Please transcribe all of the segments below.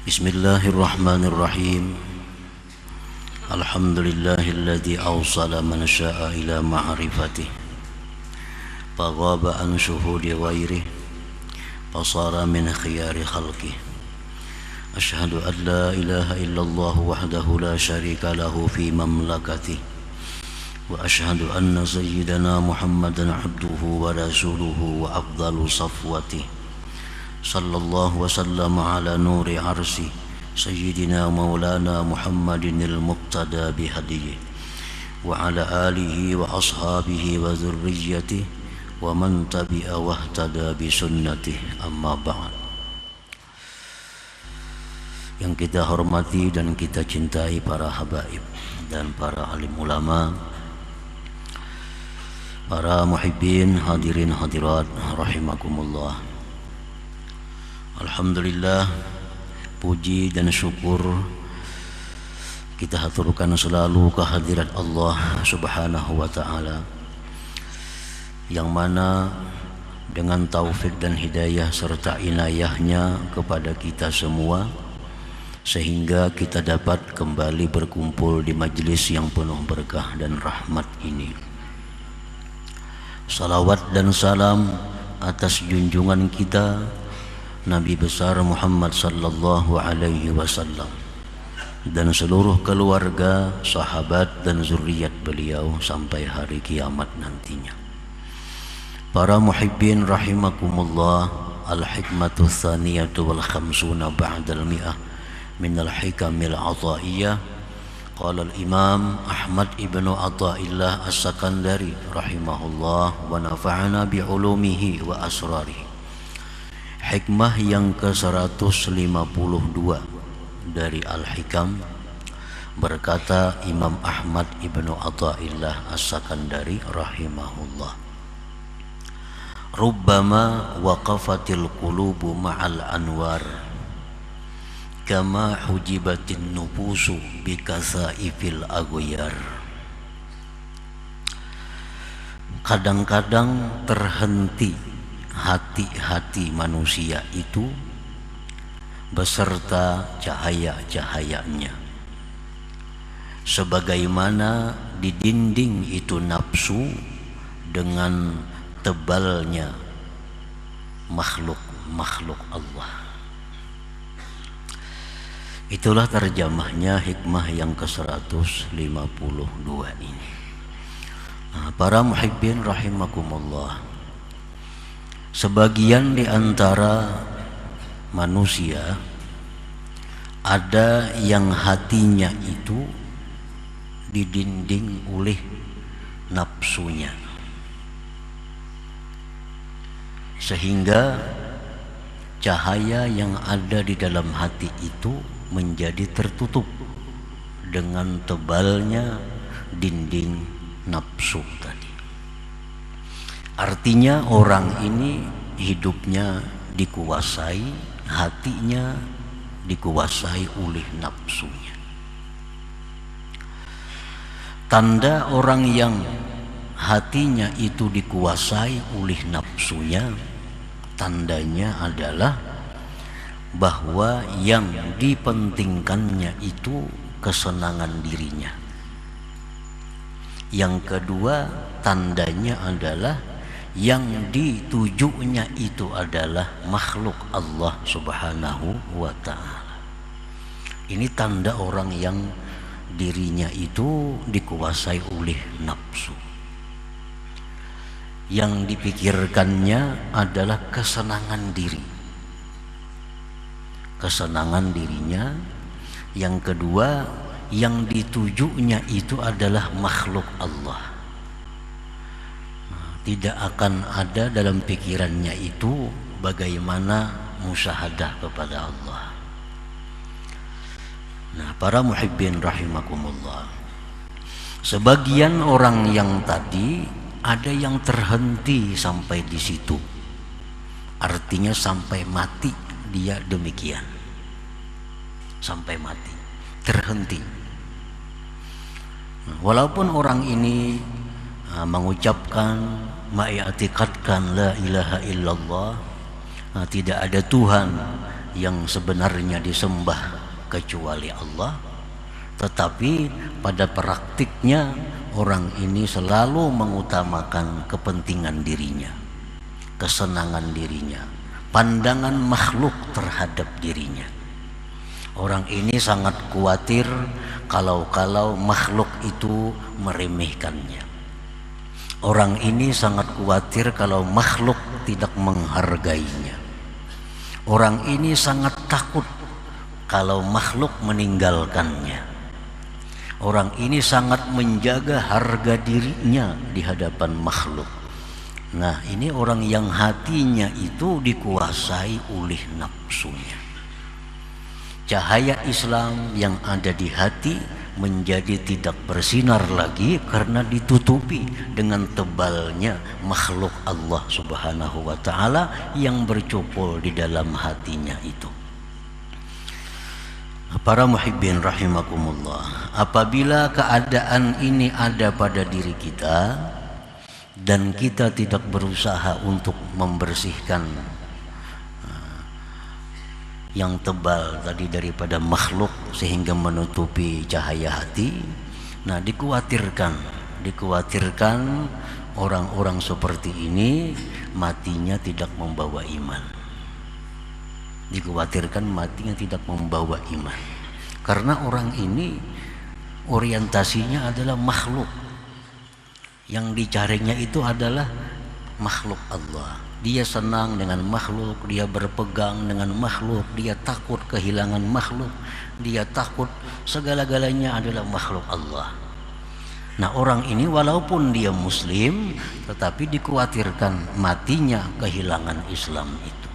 Bismillahirrahmanirrahim. Alhamdulillahilladzi awsala man syaa ila ma'rifatih faghaba an syuhudi ghairih fasara min khiyari khalqih. Asyhadu an la ilaha illallah wahdahu la syarika lahu fi mamlakatih wa asyhadu anna sayyidana Muhammadan abduhu wa rasuluhu wa afdalu safwatih. Sallallahu wasallam ala nuri arsi Sayyidina maulana Muhammadin al-muqtada bihadiyi wa ala alihi wa ashabihi wa zurriyatih wa man tabi'a wahtada bisunnatih, amma ba'd. Yang kita hormati dan kita cintai para habaib dan para alim ulama, para muhibbin, hadirin hadirat rahimakumullah. Alhamdulillah, puji dan syukur kita haturkan selalu kehadirat Allah Subhanahu wa ta'ala, yang mana dengan taufik dan hidayah serta inayahnya kepada kita semua, sehingga kita dapat kembali berkumpul di majlis yang penuh berkah dan rahmat ini. Salawat dan salam atas junjungan kita Nabi besar Muhammad sallallahu alaihi wasallam dan seluruh keluarga, sahabat dan zuriat beliau sampai hari kiamat nantinya. Para muhibbin rahimakumullah, al-hikmatu tsaniyatu wal khamsuna ba'dal mi'ah min al-hikamil ataiyah. Qala al-imam Ahmad ibnu Athaillah as-Sakandari rahimahullah wa nafa'ana bi'ulumihi wa asrarihi. Hikmah yang ke-152 dari Al-Hikam, berkata Imam Ahmad ibnu Athaillah as-Sakandari rahimahullah, rubbama waqafatil qulubu ma'al anwar kama hujibatin nufusu bikasaifil aghyar. Kadang-kadang terhenti hati-hati manusia itu beserta cahaya-cahayanya, sebagaimana didinding itu nafsu dengan tebalnya makhluk-makhluk Allah. Itulah terjemahnya hikmah yang ke-152 ini. Para muhibbin rahimakumullah, sebagian di antara manusia ada yang hatinya itu didinding oleh nafsunya, sehingga cahaya yang ada di dalam hati itu menjadi tertutup dengan tebalnya dinding nafsu tadi. Artinya orang ini hidupnya dikuasai, hatinya dikuasai oleh nafsunya. Tanda orang yang hatinya itu dikuasai oleh nafsunya, tandanya adalah bahwa yang dipentingkannya itu kesenangan dirinya. Yang kedua, tandanya adalah yang ditujunya itu adalah makhluk Allah Subhanahu wa ta'ala. Ini tanda orang yang dirinya itu dikuasai oleh nafsu. Yang dipikirkannya adalah kesenangan diri, kesenangan dirinya. Yang kedua, yang ditujunya itu adalah makhluk Allah. Tidak akan ada dalam pikirannya itu bagaimana musyahadah kepada Allah. Nah, para muhibbin rahimakumullah, sebagian orang yang tadi ada yang terhenti sampai di situ, artinya sampai mati dia demikian, sampai mati terhenti. Walaupun orang ini mengucapkan, mengiktikadkan la ilaha illallah, tidak ada Tuhan yang sebenarnya disembah kecuali Allah, tetapi pada praktiknya orang ini selalu mengutamakan kepentingan dirinya, kesenangan dirinya, pandangan makhluk terhadap dirinya. Orang ini sangat khawatir kalau makhluk itu meremehkannya. Orang ini sangat khawatir kalau makhluk tidak menghargainya. Orang ini sangat takut kalau makhluk meninggalkannya. Orang ini sangat menjaga harga dirinya di hadapan makhluk. Nah, ini orang yang hatinya itu dikuasai oleh nafsunya. Cahaya Islam yang ada di hati menjadi tidak bersinar lagi karena ditutupi dengan tebalnya makhluk Allah Subhanahu wa ta'ala yang bercupul di dalam hatinya itu. Para muhibbin rahimakumullah, apabila keadaan ini ada pada diri kita dan kita tidak berusaha untuk membersihkan yang tebal tadi daripada makhluk sehingga menutupi cahaya hati, nah dikhawatirkan orang-orang seperti ini matinya tidak membawa iman. Dikhawatirkan matinya tidak membawa iman karena orang ini orientasinya adalah makhluk, yang dicarinya itu adalah makhluk Allah. Dia senang dengan makhluk, dia berpegang dengan makhluk, dia takut kehilangan makhluk, dia takut segala-galanya adalah makhluk Allah. Nah, orang ini walaupun dia muslim tetapi dikhawatirkan matinya kehilangan Islam itu.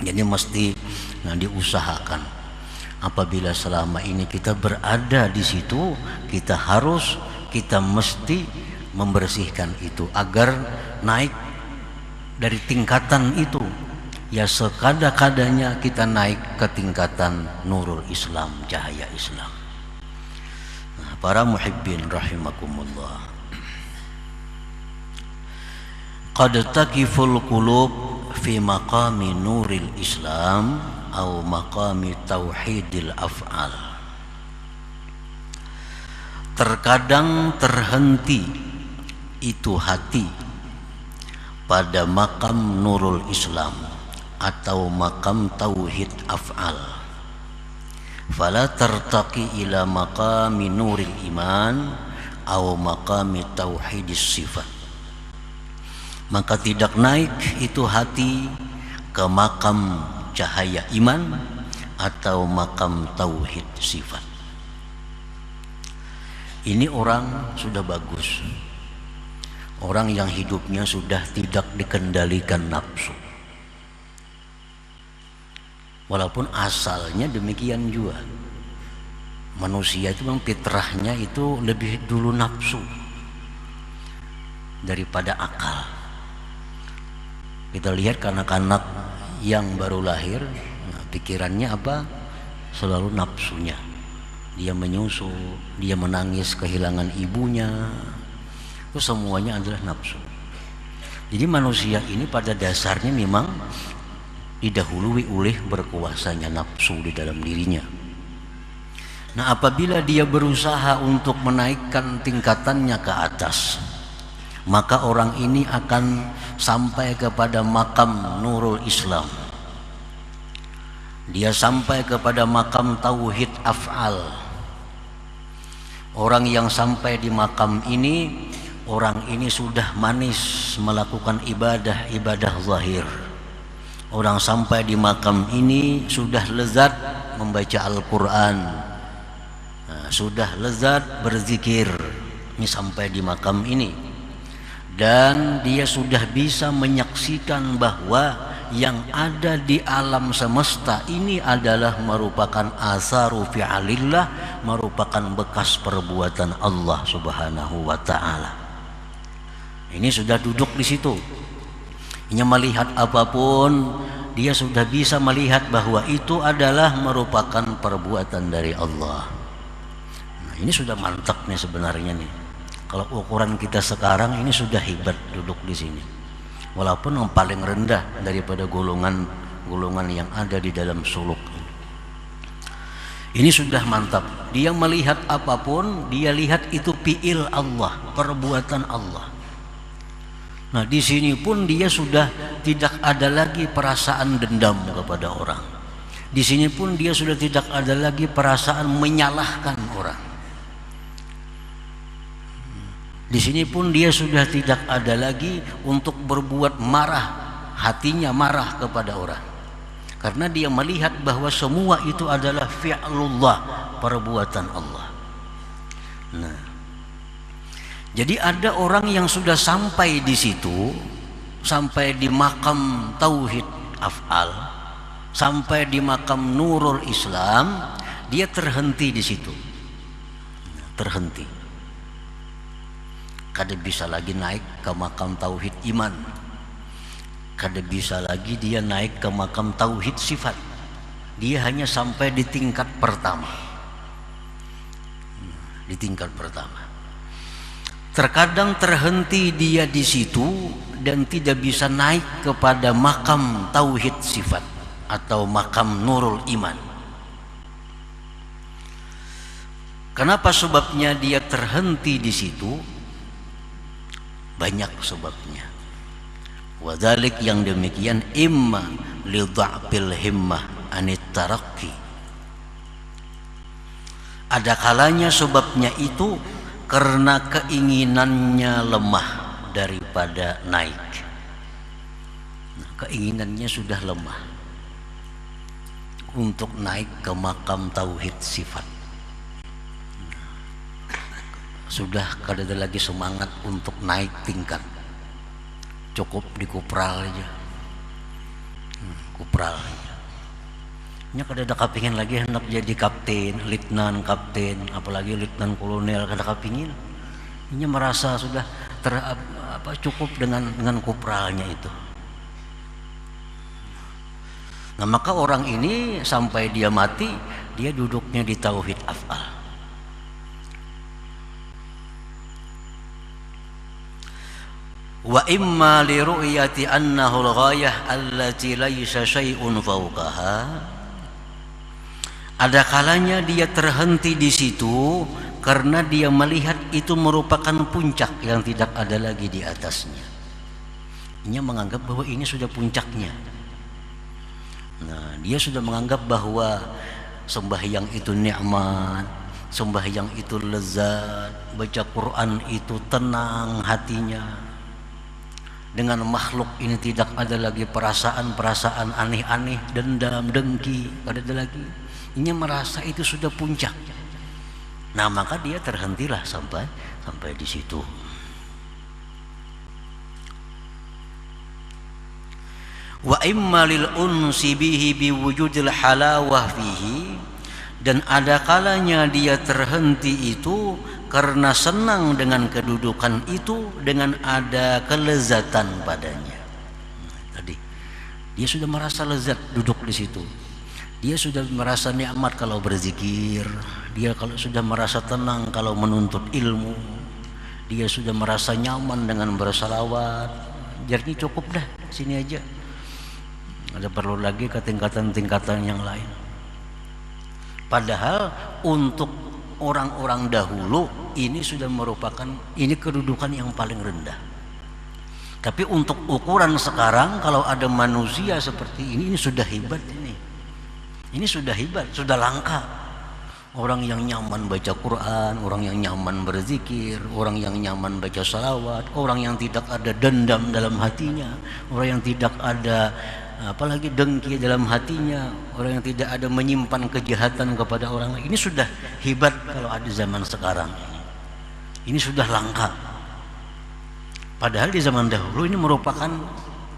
Jadi mesti diusahakan. Apabila selama ini kita berada di situ, kita mesti membersihkan itu agar naik dari tingkatan itu. Ya sekada-kadanya kita naik ke tingkatan nurul Islam, cahaya Islam. Nah, para muhibbin rahimakumullah, qad takiful qulub fi maqami nuril Islam atau maqami tauhidil af'al. Terkadang terhenti itu hati pada makam nurul Islam atau makam tauhid af'al. Fala tartaqi ila maqami nuril iman atau maqami tauhidis sifat. Maka tidak naik itu hati ke makam cahaya iman atau makam tauhid sifat. Ini orang sudah bagus, orang yang hidupnya sudah tidak dikendalikan nafsu. Walaupun asalnya demikian juga, manusia itu memang fitrahnya itu lebih dulu nafsu daripada akal. Kita lihat anak-anak yang baru lahir, pikirannya apa? Selalu nafsunya. Dia menyusu, dia menangis kehilangan ibunya, itu semuanya adalah nafsu. Jadi manusia ini pada dasarnya memang didahului oleh berkuasanya nafsu di dalam dirinya. Nah, apabila dia berusaha untuk menaikkan tingkatannya ke atas, maka orang ini akan sampai kepada makam nurul Islam. Dia sampai kepada makam tauhid af'al. Orang yang sampai di makam ini, orang ini sudah manis melakukan ibadah zahir. Orang sampai di makam ini sudah lezat membaca Al-Quran, sudah lezat berzikir. Ini sampai di makam ini, dan dia sudah bisa menyaksikan bahwa yang ada di alam semesta ini adalah merupakan asaru fi'alillah, merupakan bekas perbuatan Allah Subhanahu wa ta'ala. Ini sudah duduk di situ. Ini melihat apapun, dia sudah bisa melihat bahwa itu adalah merupakan perbuatan dari Allah. Nah, ini sudah mantap nih sebenarnya nih. Kalau ukuran kita sekarang ini sudah hebat duduk di sini. Walaupun yang paling rendah daripada golongan golongan yang ada di dalam suluk. Ini sudah mantap. Dia melihat apapun, dia lihat itu fi'il Allah, perbuatan Allah. Nah, di sini pun dia sudah tidak ada lagi perasaan dendam kepada orang. Di sini pun dia sudah tidak ada lagi perasaan menyalahkan orang. Di sini pun dia sudah tidak ada lagi untuk berbuat marah, hatinya marah kepada orang. Karena dia melihat bahwa semua itu adalah fi'lullah, perbuatan Allah. Nah, jadi ada orang yang sudah sampai di situ, sampai di makam tauhid af'al, sampai di makam nurul Islam, dia terhenti di situ. Terhenti. Kada bisa lagi naik ke makam tauhid iman. Kada bisa lagi dia naik ke makam tauhid sifat. Dia hanya sampai di tingkat pertama. Di tingkat pertama. Terkadang terhenti dia di situ dan tidak bisa naik kepada makam tauhid sifat atau makam nurul iman. Kenapa sebabnya dia terhenti di situ? Banyak sebabnya. Wadhalik yang demikian imma li dha'fil himmah anit tarakki. Ada kalanya sebabnya itu karena keinginannya lemah daripada naik. Nah, keinginannya sudah lemah untuk naik ke makam tauhid sifat. Sudah kada ada lagi semangat untuk naik tingkat. Cukup dikupral aja. Kupral aja. Nya kada ada kapingin lagi hendak jadi kapten, letnan kapten, apalagi letnan kolonel, kada kapingin. Nya merasa sudah cukup dengan kupralnya itu. Nah, maka orang ini sampai dia mati, dia duduknya di tauhid af'al. Wa imma li ru'yati annahu al-ghayah allati laysa syai'un fawqaha. Ada kalanya dia terhenti di situ karena dia melihat itu merupakan puncak yang tidak ada lagi di atasnya. Dia menganggap bahwa ini sudah puncaknya. Nah, dia sudah menganggap bahwa sembahyang itu nikmat, sembahyang itu lezat, baca Quran itu tenang hatinya. Dengan makhluk ini tidak ada lagi perasaan-perasaan aneh-aneh, dendam, dengki, tidak ada lagi. Ini merasa itu sudah puncak. Nah, maka dia terhentilah sampai di situ. Wa imma lil unsi bihi biwujudil halawah fihi, dan ada kalanya dia terhenti itu karena senang dengan kedudukan itu, dengan ada kelezatan padanya. Tadi dia sudah merasa lezat duduk di situ. Dia sudah merasa nikmat kalau berzikir. Dia kalau sudah merasa tenang kalau menuntut ilmu. Dia sudah merasa nyaman dengan bersalawat. Jadi cukup dah sini aja. Ada perlu lagi ke tingkatan-tingkatan yang lain. Padahal untuk orang-orang dahulu ini sudah merupakan ini kedudukan yang paling rendah. Tapi untuk ukuran sekarang, kalau ada manusia seperti ini sudah hebat ini. Ini sudah hebat, sudah langka. Orang yang nyaman baca Quran, orang yang nyaman berzikir, orang yang nyaman baca salawat, orang yang tidak ada dendam dalam hatinya, orang yang tidak ada apalagi dengki dalam hatinya, orang yang tidak ada menyimpan kejahatan kepada orang lain. Ini sudah hebat kalau ada zaman sekarang. Ini sudah langka. Padahal di zaman dahulu ini merupakan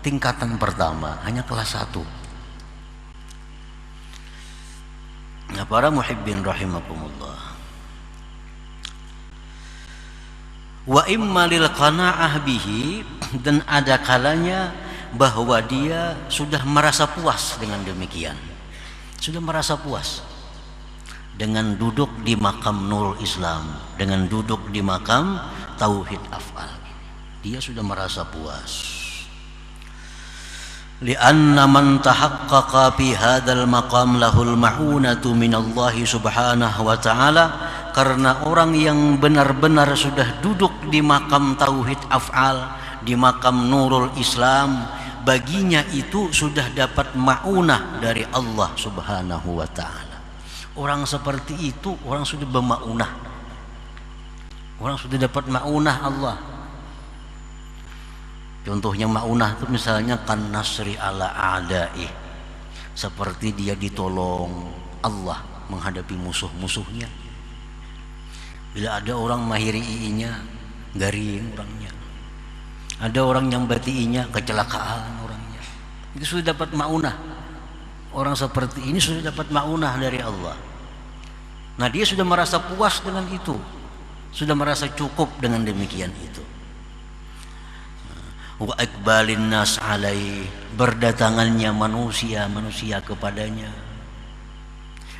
tingkatan pertama, hanya kelas 1. Nah, para muhibbin rahimakumullah. Wa imma lil qana'ah bihi, dan ada kalanya bahwa dia sudah merasa puas dengan demikian. Sudah merasa puas dengan duduk di makam Nurul Islam, dengan duduk di makam Tauhid Af'al. Dia sudah merasa puas. lianna man tahaqqaqa fi hadzal maqam lahul ma'unatu minallahi subhanahu wa ta'ala, karena orang yang benar-benar sudah duduk di makam tauhid af'al, di makam nurul Islam, baginya itu sudah dapat ma'unah dari Allah subhanahu wa ta'ala. Orang seperti itu orang sudah berma'unah, orang sudah dapat ma'unah Allah. Contohnya ma'unah itu misalnya kan nasri ala a'da'i, seperti dia ditolong Allah menghadapi musuh-musuhnya. Bila ada orang mahiri i-nya garing orangnya, ada orang yang bati-nya kecelakaan orangnya, itu sudah dapat ma'unah. Orang seperti ini sudah dapat ma'unah dari Allah. Nah, dia sudah merasa puas dengan itu, sudah merasa cukup dengan demikian itu. Wa iqbalin nas alai, berdatangannya manusia kepadanya.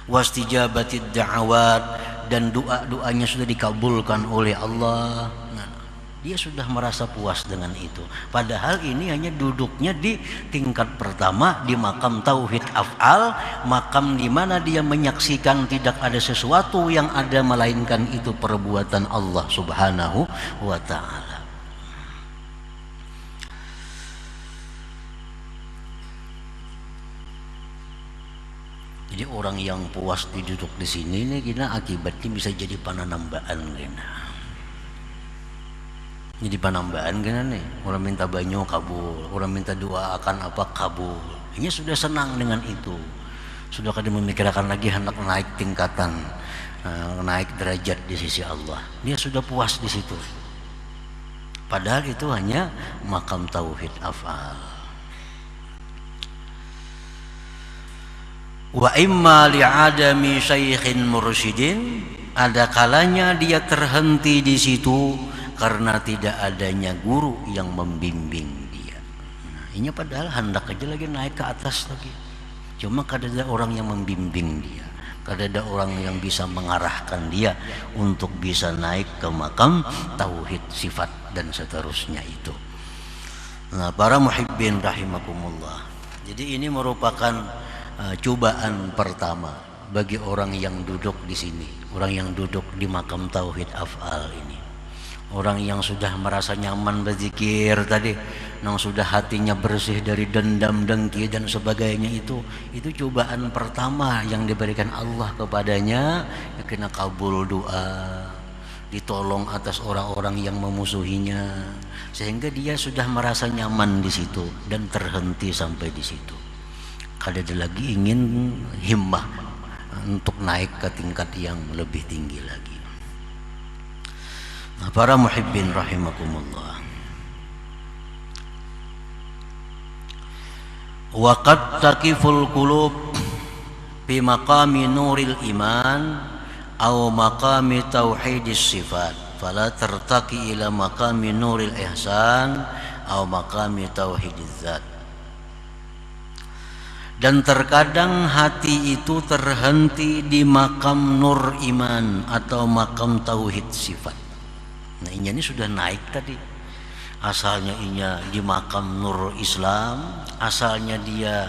Wastijabatid da'awat, dan doa-doanya sudah dikabulkan oleh Allah. Nah, dia sudah merasa puas dengan itu. Padahal ini hanya duduknya di tingkat pertama, di makam tauhid af'al, makam di mana dia menyaksikan tidak ada sesuatu yang ada melainkan itu perbuatan Allah subhanahu wa ta'ala. Jadi orang yang puas duduk di sini ini kena akibatnya bisa jadi pananambaan kena. Jadi panambaan kena nih. Orang minta banyu kabul, orang minta doa akan apa kabul. Ini sudah senang dengan itu. Sudah kada memikirkan lagi hendak naik tingkatan, naik derajat di sisi Allah. Dia sudah puas di situ. Padahal itu hanya makam tauhid af'al. Wa imma li'adami syaikhin mursyidin, ada kalanya dia terhenti di situ karena tidak adanya guru yang membimbing dia. Nah, ini padahal hendak aja lagi naik ke atas lagi, cuma kada ada orang yang membimbing dia, kada ada orang yang bisa mengarahkan dia untuk bisa naik ke makam tauhid sifat dan seterusnya itu. Nah, para muhibbin rahimakumullah, jadi ini merupakan cobaan pertama bagi orang yang duduk di sini, orang yang duduk di makam tauhid af'al ini, orang yang sudah merasa nyaman berzikir tadi, yang sudah hatinya bersih dari dendam, dengki dan sebagainya, itu cobaan pertama yang diberikan Allah kepadanya, ya kena kabul doa, ditolong atas orang-orang yang memusuhinya, sehingga dia sudah merasa nyaman di situ dan terhenti sampai di situ. Kada ada lagi ingin himmah untuk naik ke tingkat yang lebih tinggi lagi. Nah, para muhibbin rahimakumullah, wa qad taqiful qulub fi maqami nuril iman aw maqami tauhidis sifat, fala tartaqi ila maqami nuril ihsan aw maqami tauhidiz zat. Dan terkadang hati itu terhenti di makam nur iman atau makam tauhid sifat. Nah, ini sudah naik tadi. Asalnya inya di makam nur Islam, asalnya dia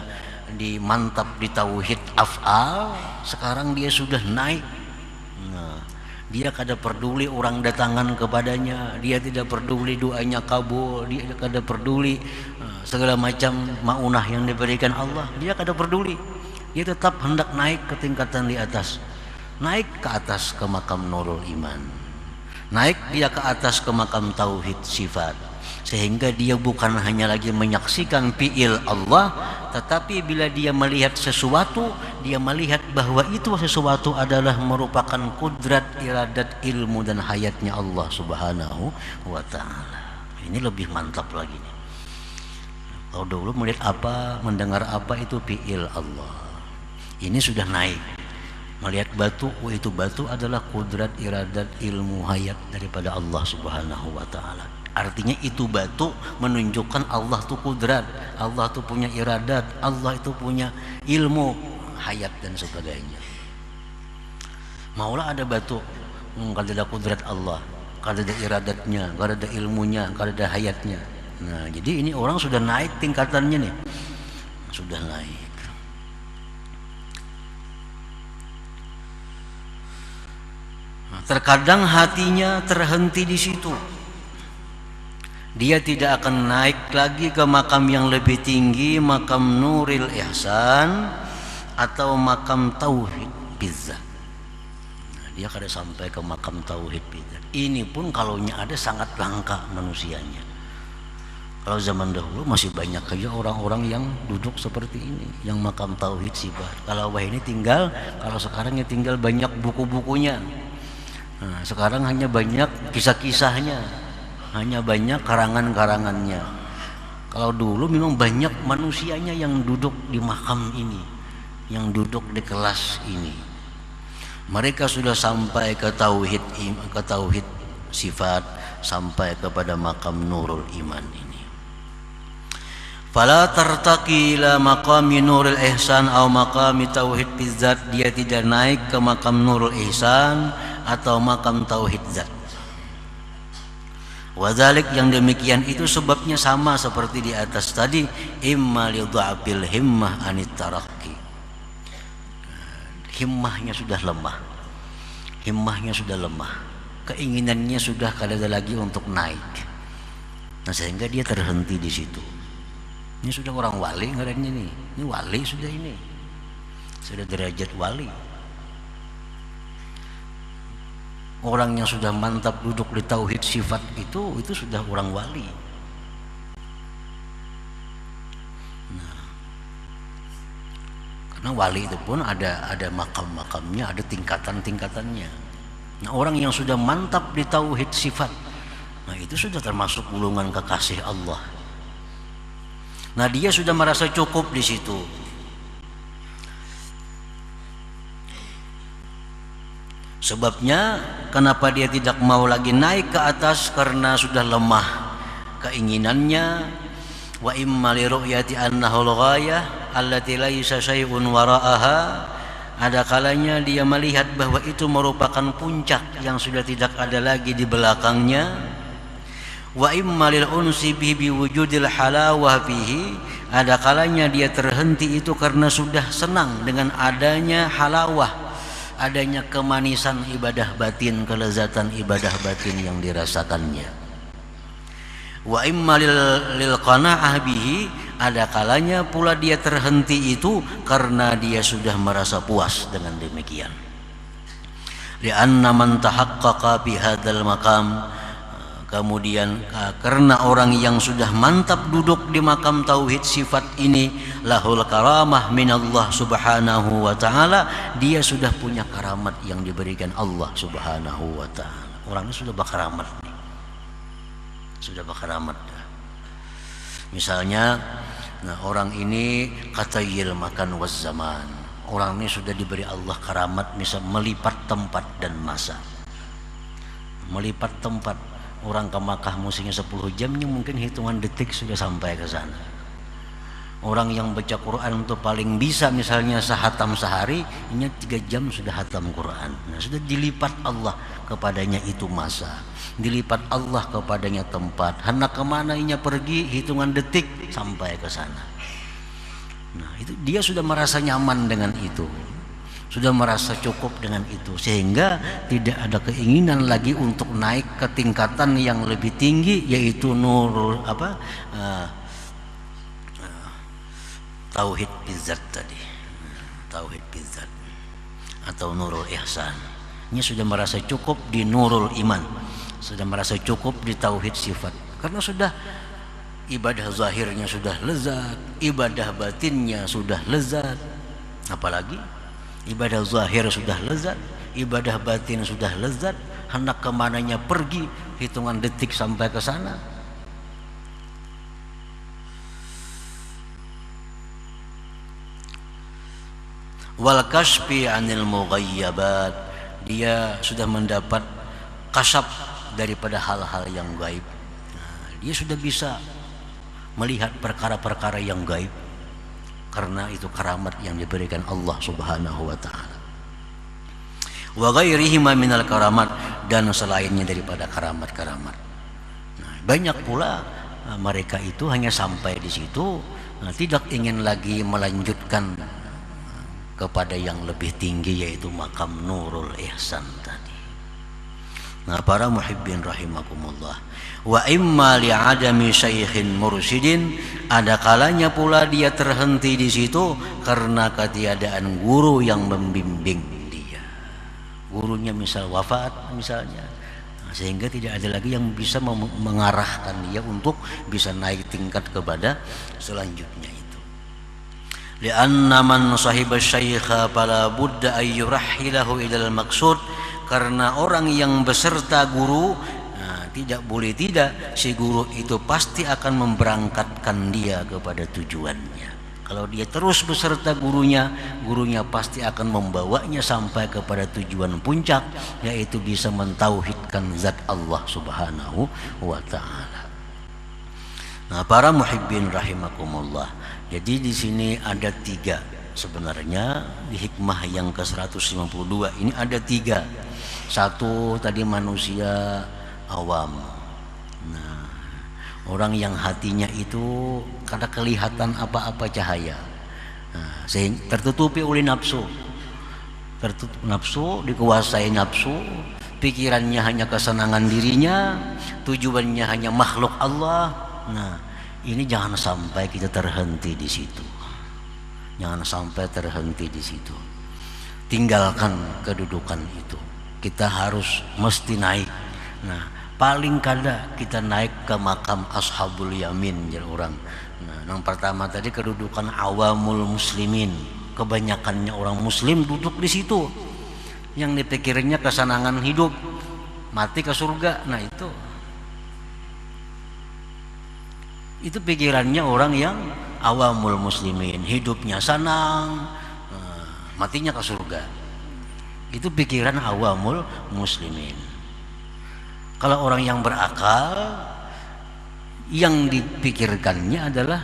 di mantap di tauhid af'al, sekarang dia sudah naik. Nah, dia kada peduli orang datangan kepadanya, dia tidak peduli doanya kabul, dia kada peduli segala macam maunah yang diberikan Allah, dia kada peduli. Dia tetap hendak naik ke tingkatan di atas, naik ke atas ke makam nurul iman, naik dia ke atas ke makam tauhid sifat, sehingga dia bukan hanya lagi menyaksikan fi'il Allah, tetapi bila dia melihat sesuatu, dia melihat bahwa itu sesuatu adalah merupakan kudrat, iradat, ilmu dan hayatnya Allah subhanahu wa ta'ala. Ini lebih mantap lagi nih. Kalau dulu melihat apa, mendengar apa, itu fi'il Allah. Ini sudah naik. Melihat batu, itu batu adalah kudrat, iradat, ilmu, hayat daripada Allah subhanahu wa ta'ala. Artinya itu batu menunjukkan Allah itu kudrat, Allah itu punya iradat, Allah itu punya ilmu, hayat dan sebagainya. Maulah ada batu, kalau ada kudrat Allah, kalau ada iradatnya, kalau ada ilmunya, kalau ada hayatnya. Nah, jadi ini orang sudah naik tingkatannya nih. sudah naik. Terkadang hatinya terhenti di situ. Dia tidak akan naik lagi ke makam yang lebih tinggi, makam Nuril Ihsan atau makam Tauhid Bizzat. Dia kada sampai ke makam Tauhid Bizzat. Ini pun kalaunya ada sangat langka manusianya. Kalau zaman dahulu masih banyak aja orang-orang yang duduk seperti ini, yang makam Tauhid Sifat. Kalau ini tinggal, kalau sekarang ya tinggal banyak buku-bukunya. Nah, sekarang hanya banyak kisah-kisahnya, hanya banyak karangan-karangannya. Kalau dulu memang banyak manusianya yang duduk di makam ini, yang duduk di kelas ini. Mereka sudah sampai ke tauhid sifat, sampai kepada makam Nurul Iman ini. Fala tartaqi ila maqami Nurul Ihsan atau maqami Tauhid Bizzat. Dia tidak naik ke makam Nurul Ihsan atau makam Tauhid Zat. Wadzalik, yang demikian itu sebabnya sama seperti di atas tadi, imma li dha'fil himmah anit tarakki. Himmahnya sudah lemah. Himmahnya sudah lemah. Keinginannya sudah kada ada lagi untuk naik. Nah, sehingga dia terhenti di situ. Ini sudah orang wali ngarannya nih. Ini wali sudah ini. Sudah derajat wali. Orang yang sudah mantap duduk di tauhid sifat itu sudah orang wali. Nah, karena wali itu pun ada makam-makamnya, ada tingkatan-tingkatannya. Nah, orang yang sudah mantap di tauhid sifat, nah itu sudah termasuk golongan kekasih Allah. Nah, dia sudah merasa cukup di situ. Sebabnya kenapa dia tidak mau lagi naik ke atas, karena sudah lemah keinginannya. Wa imma li ru'yati annahu al-ghayah allati laisa syai'un wara'aha. Ada kalanya dia melihat bahwa itu merupakan puncak yang sudah tidak ada lagi di belakangnya. Wa imma lil unsi bi wujudil halawah fihi. Ada kalanya dia terhenti itu karena sudah senang dengan adanya halawah, adanya kemanisan ibadah batin, kelezatan ibadah batin yang dirasakannya. Wa imma lil qanaah bihi. Ada kalanya pula dia terhenti itu karena dia sudah merasa puas dengan demikian. Li'anna man tahaqqaqa bi hadzal maqam. Kemudian karena orang yang sudah mantap duduk di makam tauhid sifat ini, lahul karamah minallah subhanahu wa ta'ala. Dia sudah punya karamat yang diberikan Allah subhanahu wa ta'ala. Orangnya sudah berkaramat, sudah berkaramat. Misalnya, nah orang ini katayil makan waz zaman. Orang ini sudah diberi Allah karamat, misal melipat tempat dan masa. Melipat tempat. Orang ke Makkah musimnya 10 jamnya, mungkin hitungan detik sudah sampai ke sana. Orang yang baca Quran itu paling bisa misalnya sehatam sehari, ini 3 jam sudah hatam Quran. Nah, sudah dilipat Allah kepadanya itu masa, dilipat Allah kepadanya tempat. Hendak kemana inya pergi, hitungan detik sampai ke sana. Nah, itu dia sudah merasa nyaman dengan itu, sudah merasa cukup dengan itu, sehingga tidak ada keinginan lagi untuk naik ke tingkatan yang lebih tinggi, yaitu nurul tauhid bizzat tadi, tauhid bizzat atau nurul ihsan. Ini sudah merasa cukup di nurul iman, sudah merasa cukup di tauhid sifat, karena sudah ibadah zahirnya sudah lezat, ibadah batinnya sudah lezat. Apalagi ibadah zahir sudah lezat, ibadah batin sudah lezat, hendak kemananya pergi, hitungan detik sampai ke sana. Wal kasfi anil mughayyabat. Dia sudah mendapat kasab daripada hal-hal yang gaib. Nah, dia sudah bisa melihat perkara-perkara yang gaib, karena itu karamat yang diberikan Allah subhanahu wa ta'ala. Wa ghairihima minal karamat, dan selainnya daripada karamat-karamat. Nah, banyak pula mereka itu hanya sampai di situ tidak ingin lagi melanjutkan kepada yang lebih tinggi, yaitu makam Nurul Ihsan tadi. Nah, para muhibbin rahimakumullah, wa imma li'adami syaikhin mursyidin, ada kalanya pula dia terhenti di situ karena ketiadaan guru yang membimbing dia. Gurunya misal wafat misalnya, sehingga tidak ada lagi yang bisa mengarahkan dia untuk bisa naik tingkat kepada selanjutnya itu. Lianna man sahiba syaikha fala budda ay yurahhilahu ilal maqsud, karena orang yang beserta guru, tidak boleh tidak si guru itu pasti akan memberangkatkan dia kepada tujuannya. Kalau dia terus beserta gurunya, gurunya pasti akan membawanya sampai kepada tujuan puncak, yaitu bisa mentauhidkan zat Allah Subhanahu wa ta'ala. Nah, para muhibbin rahimakumullah, jadi di sini ada 3 sebenarnya di hikmah yang ke-152 ini ada 3. Satu tadi manusia awam. Nah, orang yang hatinya itu kada kelihatan apa-apa cahaya, sehingga tertutupi oleh nafsu, tertutup nafsu, dikuasai nafsu, pikirannya hanya kesenangan dirinya, tujuannya hanya makhluk Allah. Nah, ini jangan sampai kita terhenti di situ. Jangan sampai terhenti di situ. Tinggalkan kedudukan itu. Kita harus mesti naik. Nah, paling kada kita naik ke makam ashabul yamin jadi orang. Nah, yang pertama tadi kedudukan awamul muslimin, kebanyakannya orang muslim duduk di situ. Yang dipikirnya kesenangan hidup, mati ke surga. Nah, itu pikirannya orang yang awamul muslimin, hidupnya senang, matinya ke surga. Itu pikiran awamul muslimin. Kalau orang yang berakal, yang dipikirkannya adalah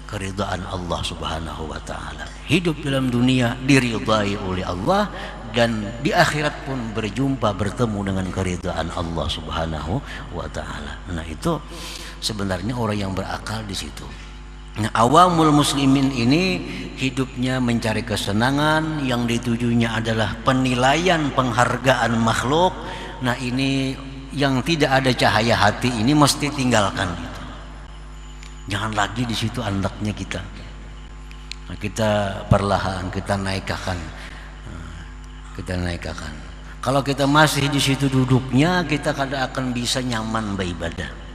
keridhaan Allah Subhanahu wa ta'ala. Hidup dalam dunia diridhai oleh Allah, dan di akhirat pun bertemu dengan keridhaan Allah Subhanahu wa ta'ala. Nah, itu sebenarnya orang yang berakal di situ. Nah, awamul muslimin ini hidupnya mencari kesenangan, yang ditujunya adalah penilaian, penghargaan makhluk. Nah, ini yang tidak ada cahaya hati ini mesti tinggalkan itu. Jangan lagi di situ andaknya kita. Nah, kita perlahan kita naikkan. Kalau kita masih di situ duduknya, kita kada akan bisa nyaman beribadah.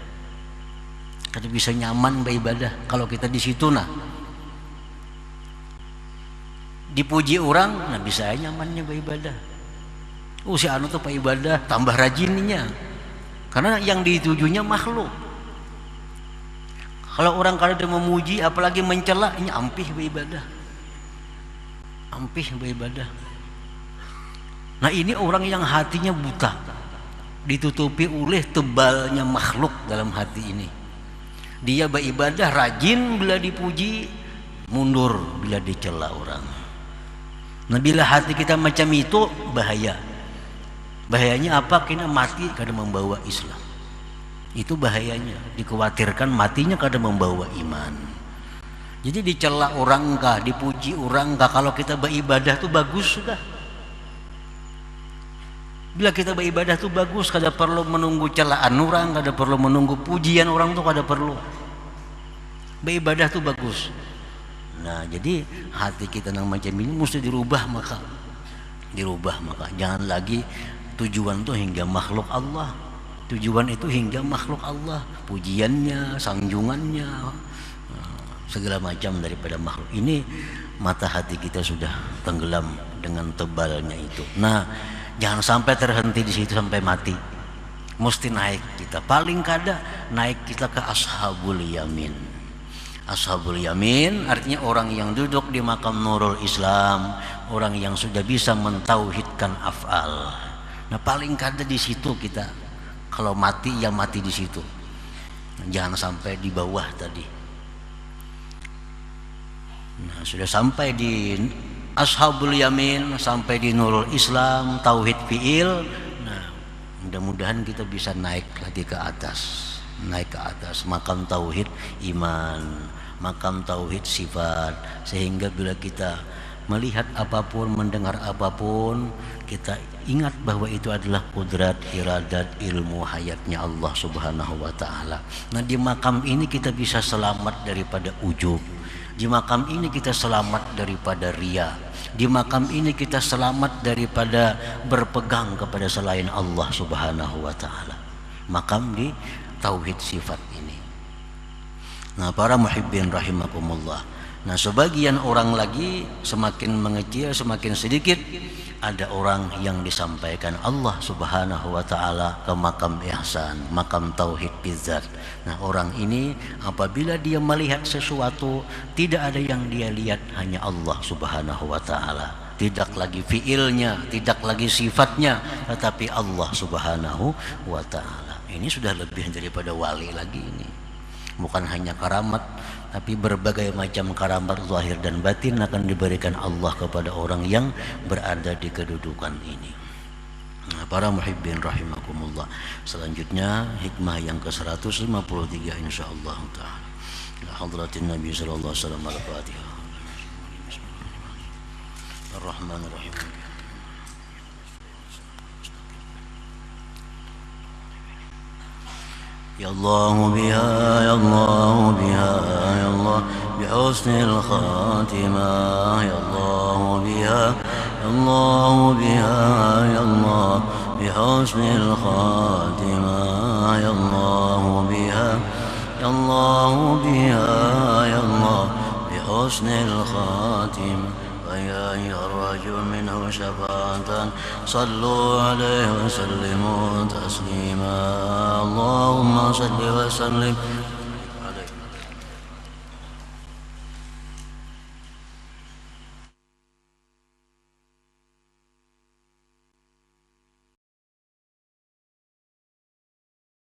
Kada bisa nyaman beribadah kalau kita di situ. Nah, dipuji orang, nah bisa nyamannya beribadah. Si anu tuh pak ibadah tambah rajinnya, karena yang ditujunya makhluk. Kalau orang kada ada memuji apalagi mencela, ini ampih beribadah. Nah, ini orang yang hatinya buta, ditutupi oleh tebalnya makhluk dalam hati ini. Dia beribadah rajin bila dipuji, mundur bila dicela orang. Nah, bila hati kita macam itu, bahayanya apa? Kena mati kada membawa Islam. Itu bahayanya, dikhawatirkan matinya kada membawa iman. Jadi dicela orang kah, dipuji orang kah, kalau kita beribadah tuh bagus sudah. Bila kita beribadah tuh bagus, kada perlu menunggu celaan orang, kada perlu menunggu pujian orang tuh kada perlu. Beribadah tuh bagus. Nah, jadi hati kita yang macam ini mesti dirubah maka. Jangan lagi tujuan tuh hingga makhluk Allah. Tujuan itu hingga makhluk Allah, pujiannya, sanjungannya, segala macam daripada makhluk. Ini mata hati kita sudah tenggelam dengan tebalnya itu. Nah, jangan sampai terhenti di situ sampai mati. Mesti naik kita. Paling kada naik kita ke ashabul yamin. Ashabul yamin artinya orang yang duduk di makam Nurul Islam, orang yang sudah bisa mentauhidkan af'al. Nah, paling kada di situ kita. Kalau mati ya mati di situ. Jangan sampai di bawah tadi. Nah, sudah sampai di Ashabul Yamin, sampai di Nurul Islam, Tauhid Fi'il. Nah, mudah-mudahan kita bisa naik lagi ke atas, makam Tauhid Iman, makam tauhid sifat, sehingga bila kita melihat apapun, mendengar apapun, kita ingat bahwa itu adalah kudrat, iradat, ilmu hayatnya Allah Subhanahu wa ta'ala. Nah, di makam ini kita bisa selamat daripada ujub, di makam ini kita selamat daripada riya, di makam ini kita selamat daripada berpegang kepada selain Allah Subhanahu wa ta'ala. Makam di tauhid sifat ini. Nah, para muhibbin rahimakumullah, nah sebagian orang lagi semakin mengecil, semakin sedikit, ada orang yang disampaikan Allah Subhanahu wa ta'ala ke makam ihsan, makam tauhid bizzat. Nah, orang ini apabila dia melihat sesuatu, tidak ada yang dia lihat, hanya Allah Subhanahu wa ta'ala. Tidak lagi fiilnya, tidak lagi sifatnya, tetapi Allah Subhanahu wa ta'ala. Ini sudah lebih daripada wali lagi ini. Bukan hanya karamat, tapi berbagai macam karamat zahir dan batin akan diberikan Allah kepada orang yang berada di kedudukan ini. Nah, para muhibbin rahimakumullah, selanjutnya hikmah yang ke-153 insyaallah taala. La hadratin Nabi sallallahu alaihi wasallam al-Fatihah. Ar-Rahmanir-Rahim. يا الله بها يا الله بها يا الله بحسن الخاتمة يا الله بها يا الله بها يا الله بحسن الخاتمة يا الله بها يا الله بها يا الله بحسن الخاتمة ويا أيها الرجل منه شفاعة صلوا عليه وسلموا تسليما اللهم صل وسلم